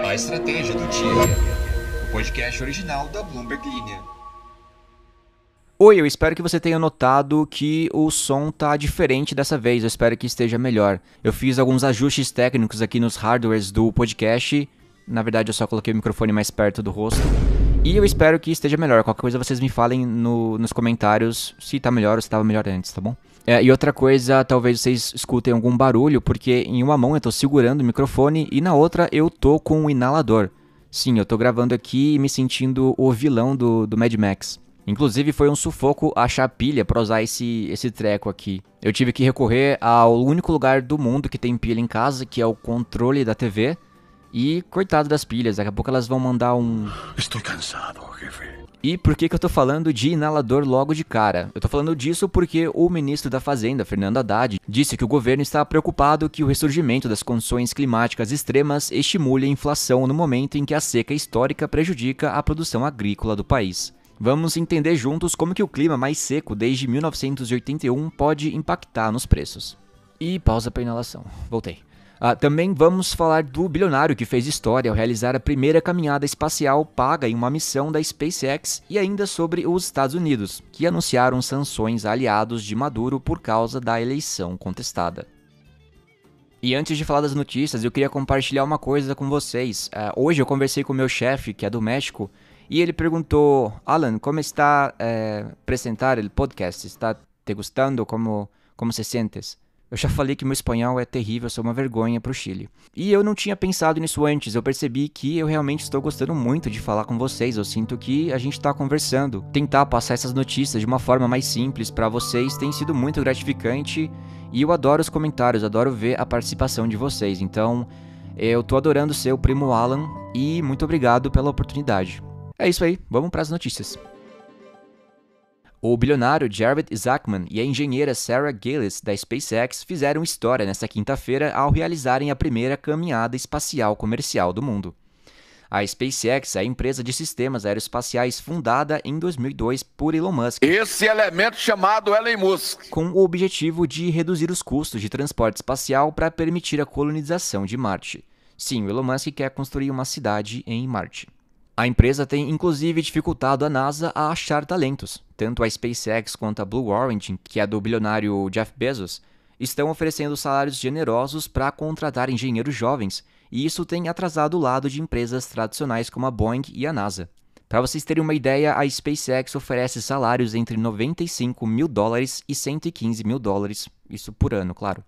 A estratégia do dia. O podcast original da Bloomberg Linha. Oi, eu espero que você tenha notado que o som tá diferente dessa vez, eu espero que esteja melhor. Eu fiz alguns ajustes técnicos aqui nos hardwares do podcast, na verdade eu só coloquei o microfone mais perto do rosto. E eu espero que esteja melhor, qualquer coisa vocês me falem nos comentários se tá melhor ou se tava melhor antes, tá bom? E outra coisa, talvez vocês escutem algum barulho, porque em uma mão eu tô segurando o microfone e na outra eu tô com um inalador. Sim, eu tô gravando aqui e me sentindo o vilão do Mad Max. Inclusive foi um sufoco achar pilha pra usar esse treco aqui. Eu tive que recorrer ao único lugar do mundo que tem pilha em casa, que é o controle da TV. E coitado das pilhas, daqui a pouco elas vão mandar um... Estou cansado, jefe. E por que eu tô falando de inalador logo de cara? Eu tô falando disso porque o ministro da Fazenda, Fernando Haddad, disse que o governo está preocupado que o ressurgimento das condições climáticas extremas estimule a inflação no momento em que a seca histórica prejudica a produção agrícola do país. Vamos entender juntos como que o clima mais seco desde 1981 pode impactar nos preços. E pausa para inalação. Voltei. Também vamos falar do bilionário que fez história ao realizar a primeira caminhada espacial paga em uma missão da SpaceX e ainda sobre os Estados Unidos, que anunciaram sanções a aliados de Maduro por causa da eleição contestada. E antes de falar das notícias, eu queria compartilhar uma coisa com vocês. Hoje eu conversei com o meu chefe, que é do México, e ele perguntou: Alan, como está apresentar o podcast? ¿Está te gustando? Como se sientes? Eu já falei que meu espanhol é terrível, sou uma vergonha pro Chile. E eu não tinha pensado nisso antes, eu percebi que eu realmente estou gostando muito de falar com vocês, eu sinto que a gente tá conversando. Tentar passar essas notícias de uma forma mais simples pra vocês tem sido muito gratificante e eu adoro os comentários, adoro ver a participação de vocês. Então, eu tô adorando ser o primo Alan e muito obrigado pela oportunidade. É isso aí, vamos pras notícias. O bilionário Jared Isaacman e a engenheira Sarah Gillis da SpaceX fizeram história nesta quinta-feira ao realizarem a primeira caminhada espacial comercial do mundo. A SpaceX é a empresa de sistemas aeroespaciais fundada em 2002 por Elon Musk. Esse elemento chamado Elon Musk. Com o objetivo de reduzir os custos de transporte espacial para permitir a colonização de Marte. Sim, o Elon Musk quer construir uma cidade em Marte. A empresa tem inclusive dificultado a NASA a achar talentos. Tanto a SpaceX quanto a Blue Origin, que é do bilionário Jeff Bezos, estão oferecendo salários generosos para contratar engenheiros jovens, e isso tem atrasado o lado de empresas tradicionais como a Boeing e a NASA. Para vocês terem uma ideia, a SpaceX oferece salários entre $95 mil e $115 mil, isso por ano, claro.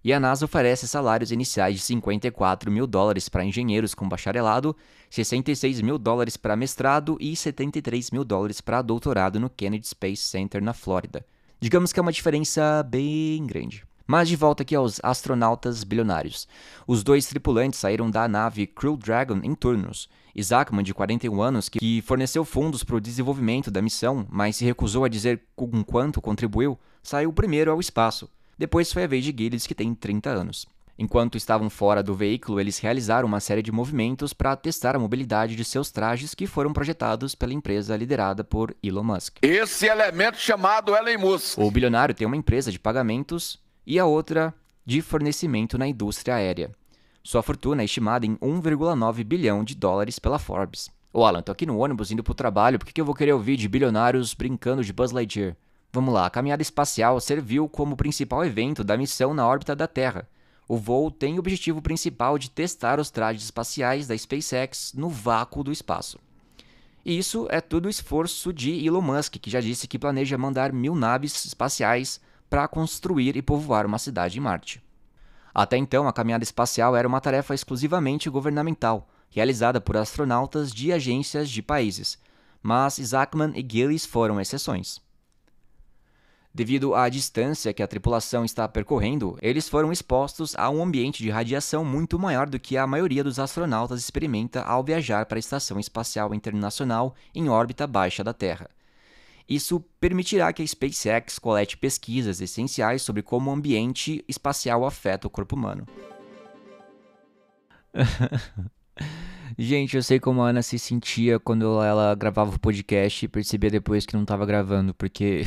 E a NASA oferece salários iniciais de $54 mil para engenheiros com bacharelado, $66 mil para mestrado e $73 mil para doutorado no Kennedy Space Center na Flórida. Digamos que é uma diferença bem grande. Mas de volta aqui aos astronautas bilionários. Os dois tripulantes saíram da nave Crew Dragon em turnos. Isaacman, de 41 anos, que forneceu fundos para o desenvolvimento da missão, mas se recusou a dizer com quanto contribuiu, saiu primeiro ao espaço. Depois foi a vez de Gillis, que tem 30 anos. Enquanto estavam fora do veículo, eles realizaram uma série de movimentos para testar a mobilidade de seus trajes que foram projetados pela empresa liderada por Elon Musk. Esse elemento chamado Elon Musk. O bilionário tem uma empresa de pagamentos e a outra de fornecimento na indústria aérea. Sua fortuna é estimada em $1,9 bilhão pela Forbes. Ô Alan, tô aqui no ônibus indo pro trabalho, por que eu vou querer ouvir de bilionários brincando de Buzz Lightyear? Vamos lá, a caminhada espacial serviu como principal evento da missão na órbita da Terra. O voo tem o objetivo principal de testar os trajes espaciais da SpaceX no vácuo do espaço. E isso é tudo esforço de Elon Musk, que já disse que planeja mandar 1.000 naves espaciais para construir e povoar uma cidade em Marte. Até então, a caminhada espacial era uma tarefa exclusivamente governamental, realizada por astronautas de agências de países, mas Isaacman e Gillis foram exceções. Devido à distância que a tripulação está percorrendo, eles foram expostos a um ambiente de radiação muito maior do que a maioria dos astronautas experimenta ao viajar para a Estação Espacial Internacional em órbita baixa da Terra. Isso permitirá que a SpaceX colete pesquisas essenciais sobre como o ambiente espacial afeta o corpo humano. Gente, eu sei como a Ana se sentia quando ela gravava o podcast e percebia depois que não estava gravando, porque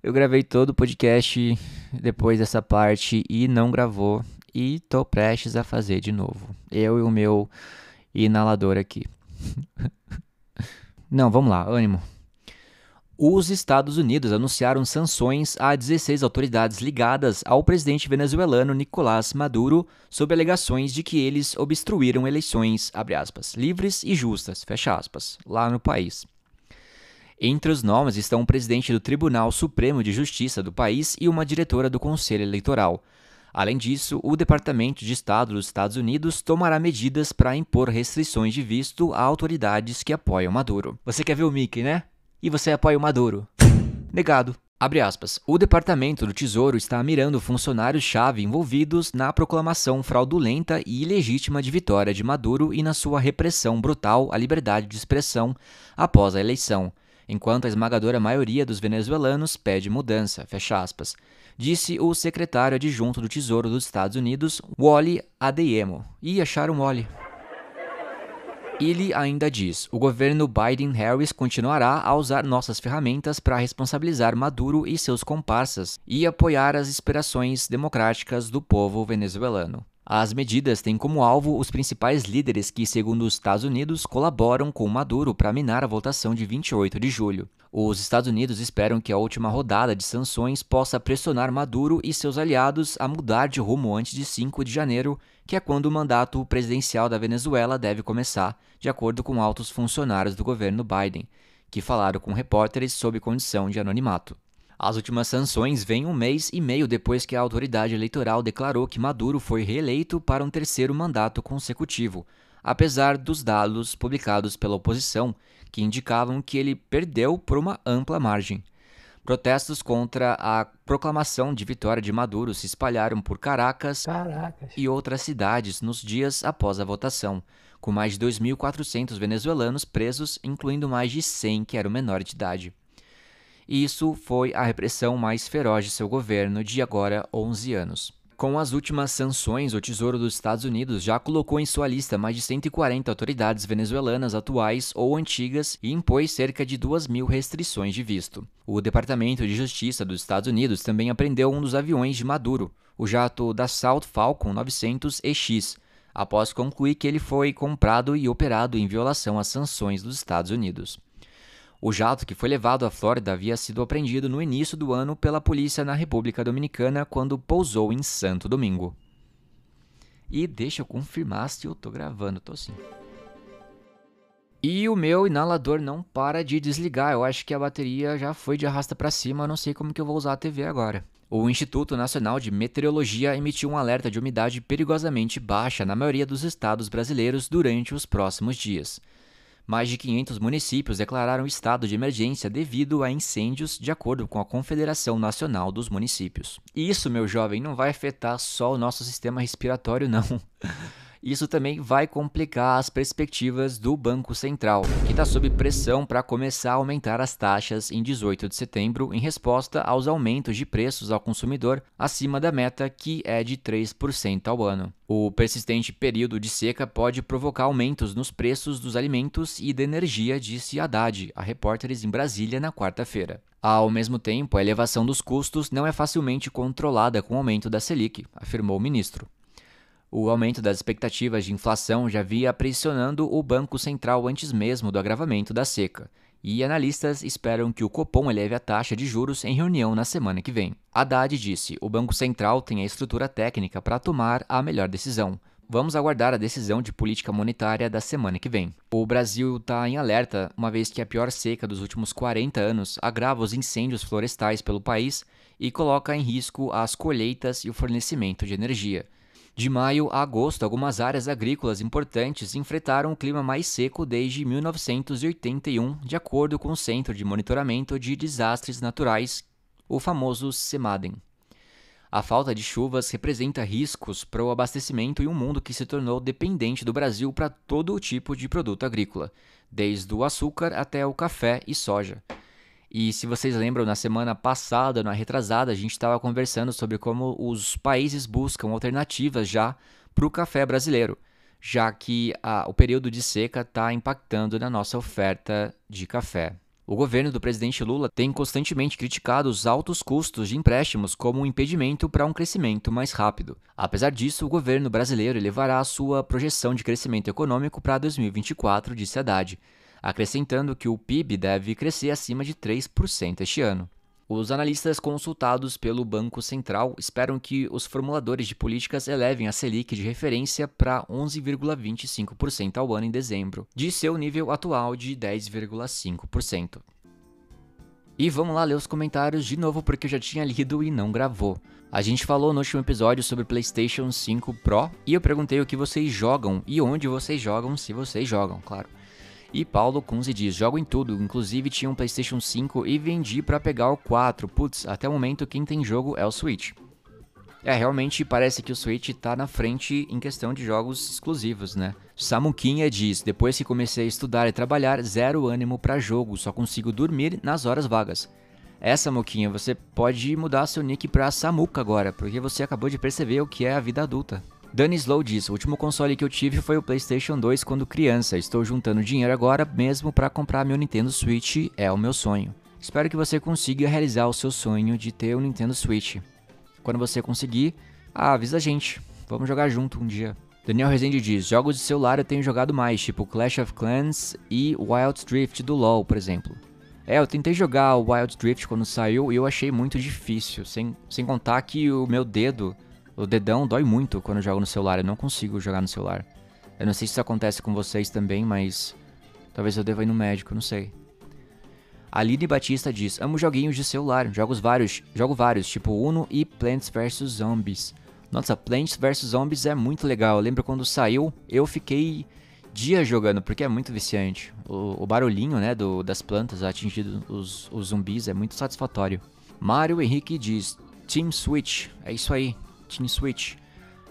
eu gravei todo o podcast depois dessa parte e não gravou. e tô prestes a fazer de novo. Eu e o meu inalador aqui. Não, vamos lá, ânimo. Os Estados Unidos anunciaram sanções a 16 autoridades ligadas ao presidente venezuelano Nicolás Maduro sob alegações de que eles obstruíram eleições, abre aspas, livres e justas, fecha aspas, lá no país. Entre os nomes estão o presidente do Tribunal Supremo de Justiça do país e uma diretora do Conselho Eleitoral. Além disso, o Departamento de Estado dos Estados Unidos tomará medidas para impor restrições de visto a autoridades que apoiam Maduro. Você quer ver o Mickey, né? E você apoia o Maduro? Negado. Abre aspas. O Departamento do Tesouro está mirando funcionários-chave envolvidos na proclamação fraudulenta e ilegítima de vitória de Maduro e na sua repressão brutal à liberdade de expressão após a eleição, enquanto a esmagadora maioria dos venezuelanos pede mudança, fecha aspas, disse o secretário adjunto do Tesouro dos Estados Unidos, Wally Adeyemo. E acharam Wally. Ele ainda diz, o governo Biden-Harris continuará a usar nossas ferramentas para responsabilizar Maduro e seus comparsas e apoiar as aspirações democráticas do povo venezuelano. As medidas têm como alvo os principais líderes que, segundo os Estados Unidos, colaboram com Maduro para minar a votação de 28 de julho. Os Estados Unidos esperam que a última rodada de sanções possa pressionar Maduro e seus aliados a mudar de rumo antes de 5 de janeiro, que é quando o mandato presidencial da Venezuela deve começar, de acordo com altos funcionários do governo Biden, que falaram com repórteres sob condição de anonimato. As últimas sanções vêm um mês e meio depois que a autoridade eleitoral declarou que Maduro foi reeleito para um terceiro mandato consecutivo, apesar dos dados publicados pela oposição, que indicavam que ele perdeu por uma ampla margem. Protestos contra a proclamação de vitória de Maduro se espalharam por Caracas e outras cidades nos dias após a votação, com mais de 2.400 venezuelanos presos, incluindo mais de 100 que eram menores de idade. Isso foi a repressão mais feroz de seu governo de agora 11 anos. Com as últimas sanções, o Tesouro dos Estados Unidos já colocou em sua lista mais de 140 autoridades venezuelanas atuais ou antigas e impôs cerca de 2.000 restrições de visto. O Departamento de Justiça dos Estados Unidos também apreendeu um dos aviões de Maduro, o jato Dassault Falcon 900 EX, após concluir que ele foi comprado e operado em violação às sanções dos Estados Unidos. O jato, que foi levado à Flórida, havia sido apreendido no início do ano pela polícia na República Dominicana quando pousou em Santo Domingo. E deixa eu confirmar se eu tô gravando, tô sim. E o meu inalador não para de desligar, eu acho que a bateria já foi de arrasta para cima, eu não sei como que eu vou usar a TV agora. O Instituto Nacional de Meteorologia emitiu um alerta de umidade perigosamente baixa na maioria dos estados brasileiros durante os próximos dias. Mais de 500 municípios declararam estado de emergência devido a incêndios, de acordo com a Confederação Nacional dos Municípios. Isso, meu jovem, não vai afetar só o nosso sistema respiratório, não. Isso também vai complicar as perspectivas do Banco Central, que está sob pressão para começar a aumentar as taxas em 18 de setembro em resposta aos aumentos de preços ao consumidor acima da meta, que é de 3% ao ano. O persistente período de seca pode provocar aumentos nos preços dos alimentos e da energia, disse Haddad a repórteres em Brasília na quarta-feira. Ao mesmo tempo, a elevação dos custos não é facilmente controlada com o aumento da Selic, afirmou o ministro. O aumento das expectativas de inflação já vinha pressionando o Banco Central antes mesmo do agravamento da seca, e analistas esperam que o Copom eleve a taxa de juros em reunião na semana que vem. Haddad disse: o Banco Central tem a estrutura técnica para tomar a melhor decisão. Vamos aguardar a decisão de política monetária da semana que vem. O Brasil está em alerta, uma vez que a pior seca dos últimos 40 anos agrava os incêndios florestais pelo país e coloca em risco as colheitas e o fornecimento de energia. De maio a agosto, algumas áreas agrícolas importantes enfrentaram o clima mais seco desde 1981, de acordo com o Centro de Monitoramento de Desastres Naturais, o famoso CEMADEM. A falta de chuvas representa riscos para o abastecimento em um mundo que se tornou dependente do Brasil para todo tipo de produto agrícola, desde o açúcar até o café e soja. E se vocês lembram, na semana passada, na retrasada, a gente estava conversando sobre como os países buscam alternativas já para o café brasileiro, já que o período de seca está impactando na nossa oferta de café. O governo do presidente Lula tem constantemente criticado os altos custos de empréstimos como um impedimento para um crescimento mais rápido. Apesar disso, o governo brasileiro elevará a sua projeção de crescimento econômico para 2024, disse Haddad, acrescentando que o PIB deve crescer acima de 3% este ano. Os analistas consultados pelo Banco Central esperam que os formuladores de políticas elevem a Selic de referência para 11,25% ao ano em dezembro, de seu nível atual de 10,5%. E vamos lá ler os comentários de novo porque eu já tinha lido e não gravou. A gente falou no último episódio sobre PlayStation 5 Pro e eu perguntei o que vocês jogam e onde vocês jogam, se vocês jogam, claro. E Paulo Kunze diz, jogo em tudo, inclusive tinha um PlayStation 5 e vendi pra pegar o 4, putz, até o momento quem tem jogo é o Switch. Realmente parece que o Switch tá na frente em questão de jogos exclusivos, né? Samuquinha diz, depois que comecei a estudar e trabalhar, zero ânimo pra jogo, só consigo dormir nas horas vagas. Samuquinha, você pode mudar seu nick pra Samuca agora, porque você acabou de perceber o que é a vida adulta. Dani Slow diz, o último console que eu tive foi o PlayStation 2 quando criança, estou juntando dinheiro agora mesmo para comprar meu Nintendo Switch, é o meu sonho. Espero que você consiga realizar o seu sonho de ter um Nintendo Switch. Quando você conseguir, avisa a gente, vamos jogar junto um dia. Daniel Rezende diz, jogos de celular eu tenho jogado mais, tipo Clash of Clans e Wild Drift do LoL, por exemplo. Eu tentei jogar o Wild Drift quando saiu e eu achei muito difícil, sem contar que o meu dedo... O dedão dói muito quando eu jogo no celular, eu não consigo jogar no celular. Eu não sei se isso acontece com vocês também, mas talvez eu deva ir no médico, não sei. Aline Batista diz, amo joguinhos de celular, jogo vários, tipo Uno e Plants vs Zombies. Nossa, Plants vs Zombies é muito legal, eu lembro quando saiu, eu fiquei dias jogando, porque é muito viciante. O barulhinho, né, das plantas atingindo os zumbis é muito satisfatório. Mário Henrique diz, Team Switch, é isso aí. Team Switch.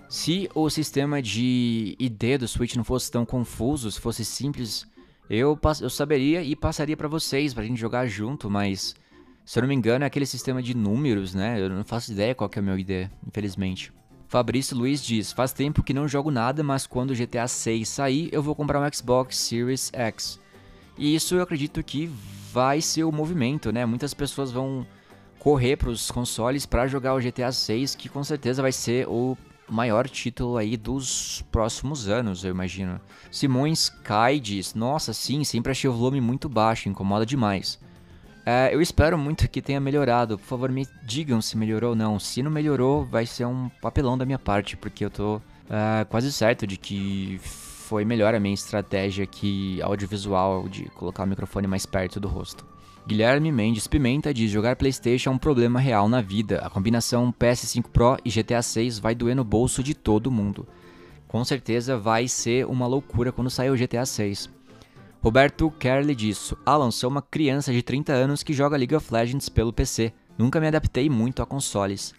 Se o sistema de ID do Switch não fosse tão confuso, se fosse simples, eu saberia e passaria pra vocês, pra gente jogar junto, mas se eu não me engano é aquele sistema de números, né? Eu não faço ideia qual que é o meu ID, infelizmente. Fabrício Luiz diz, faz tempo que não jogo nada, mas quando o GTA 6 sair, eu vou comprar um Xbox Series X. E isso eu acredito que vai ser o movimento, né? Muitas pessoas vão correr para os consoles para jogar o GTA 6, que com certeza vai ser o maior título aí dos próximos anos, eu imagino. Simões Kai diz, nossa, sim, sempre achei o volume muito baixo, incomoda demais. Eu espero muito que tenha melhorado, por favor me digam se melhorou ou não. Se não melhorou, vai ser um papelão da minha parte, porque eu tô quase certo de que foi melhor a minha estratégia aqui audiovisual de colocar o microfone mais perto do rosto. Guilherme Mendes Pimenta diz, jogar PlayStation é um problema real na vida. A combinação PS5 Pro e GTA 6 vai doer no bolso de todo mundo. Com certeza vai ser uma loucura quando sair o GTA 6. Roberto Kerley diz, Alan, sou uma criança de 30 anos que joga League of Legends pelo PC. Nunca me adaptei muito a consoles.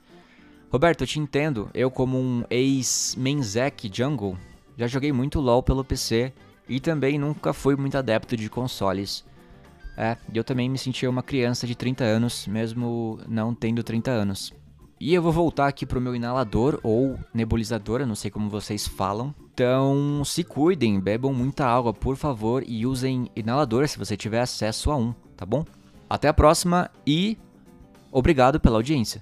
Roberto, eu te entendo. Eu, como um ex-Menzek Jungle, já joguei muito LoL pelo PC e também nunca fui muito adepto de consoles. Eu também me sentia uma criança de 30 anos, mesmo não tendo 30 anos. E eu vou voltar aqui pro meu inalador, ou nebulizador, eu não sei como vocês falam. Então, se cuidem, bebam muita água, por favor, e usem inalador se você tiver acesso a um, tá bom? Até a próxima e obrigado pela audiência.